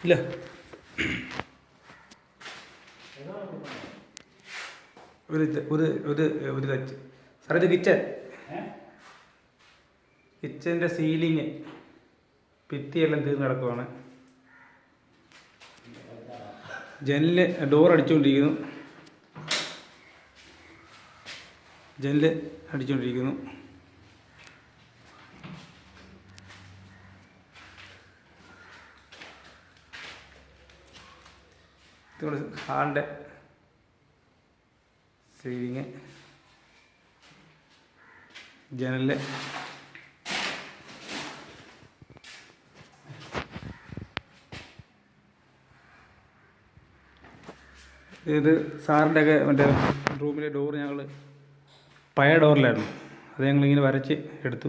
ഇല്ല. ഒരു ഒരു ഒരു ഒരു ടച്ച് സാറേ, ഇത് കിച്ചൻ്റെ സീലിങ് ഭിത്തിയെല്ലാം തീർന്ന് കിടക്കുവാണ്. ജനല് ഡോർ അടിച്ചുകൊണ്ടിരിക്കുന്നു. ജനല് അടിച്ചുകൊണ്ടിരിക്കുന്നു. ഇതുകൊണ്ട് ഹാളിൻ്റെ സീലിങ്, ജനല്, ഇത് സാറിൻ്റെ ഒക്കെ മറ്റേ റൂമിലെ ഡോറ് ഞങ്ങൾ പഴയ ഡോറിലായിരുന്നു. അത് ഞങ്ങളിങ്ങനെ വരച്ച് എടുത്തു.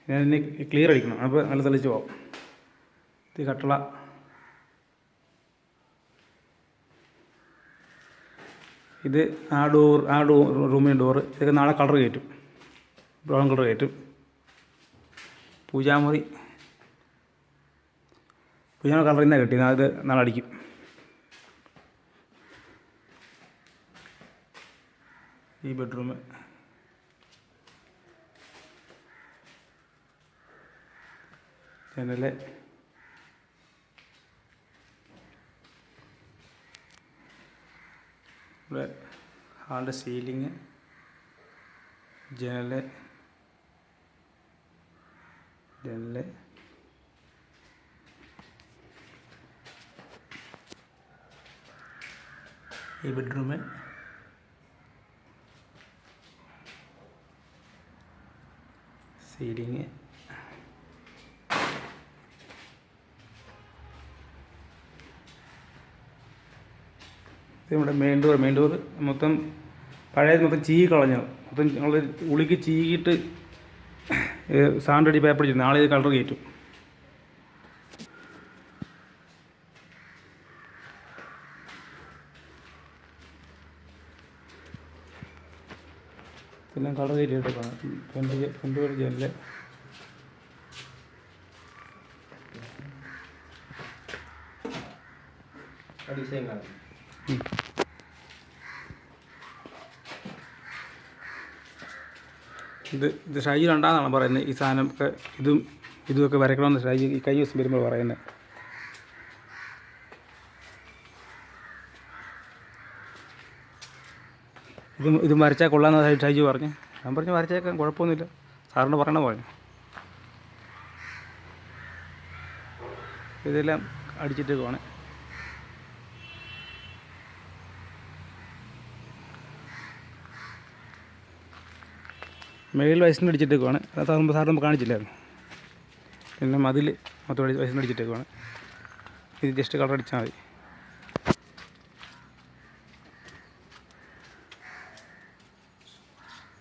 ഞാൻ ഇനി ക്ലിയർ അടിക്കണം, അപ്പോൾ നല്ല തെളിച്ച് പോകാം. ഇത് കട്ടള, ഇത് ആ റൂമിൻ്റെ ഡോറ്. ഇതൊക്കെ നാളെ കളർ കയറ്റും, ബ്രൗൺ കളർ കയറ്റും. പൂജാമുറി കളറിൽ നിന്നാണ് കിട്ടിയത്. അത് നാളെ അടിക്കും. ഈ ബെഡ്റൂം, ജനല്, ഇവിടെ ഹാളിൻ്റെ സീലിങ്, ജനല്, ഈ ബെഡ്റൂം, സീലിങ്, ഇത് നമ്മുടെ മെയിൻ ഡോർ മൊത്തം പഴയത് മൊത്തം ചീകി കളഞ്ഞു. മൊത്തം ഞങ്ങൾ ഉളിക്ക് ചീകിയിട്ട് സാൻഡ് അടി പേപ്പർ ചെയ്തു. നാളെ ഇത് കളർ കയറ്റും. പിന്നെ കളർ കയറ്റിയിട്ട് ഫ്രണ്ട് ഒരു ജനല്, ഇത് ഷൈജി ഉണ്ടാന്നാണ് പറയുന്നത്. ഈ സാധനം ഒക്കെ ഇതുമൊക്കെ വരയ്ക്കണമെന്ന് ഷൈജി ഈ കൈ ദിവസം വരുമ്പോൾ പറയുന്നത്. ഇത് വരച്ചാൽ കൊള്ളാമെന്ന് ഷൈജി പറഞ്ഞു. ഞാൻ പറഞ്ഞു വരച്ചേക്കാൻ കുഴപ്പമൊന്നുമില്ല, സാറിന് പറയണ പറഞ്ഞു. ഇതെല്ലാം അടിച്ചിട്ട് പോകണേ. മേളിൽ വയസ്സിന് അടിച്ചിട്ടേക്കുവാണ്. അത് സാറിന് കാണിച്ചില്ലായിരുന്നു. പിന്നെ മതിൽ മൊത്തം വയസ്സിന് അടിച്ചിട്ടേക്കുവാണ്. ഇത് ജസ്റ്റ് കളർ അടിച്ചാൽ മതി.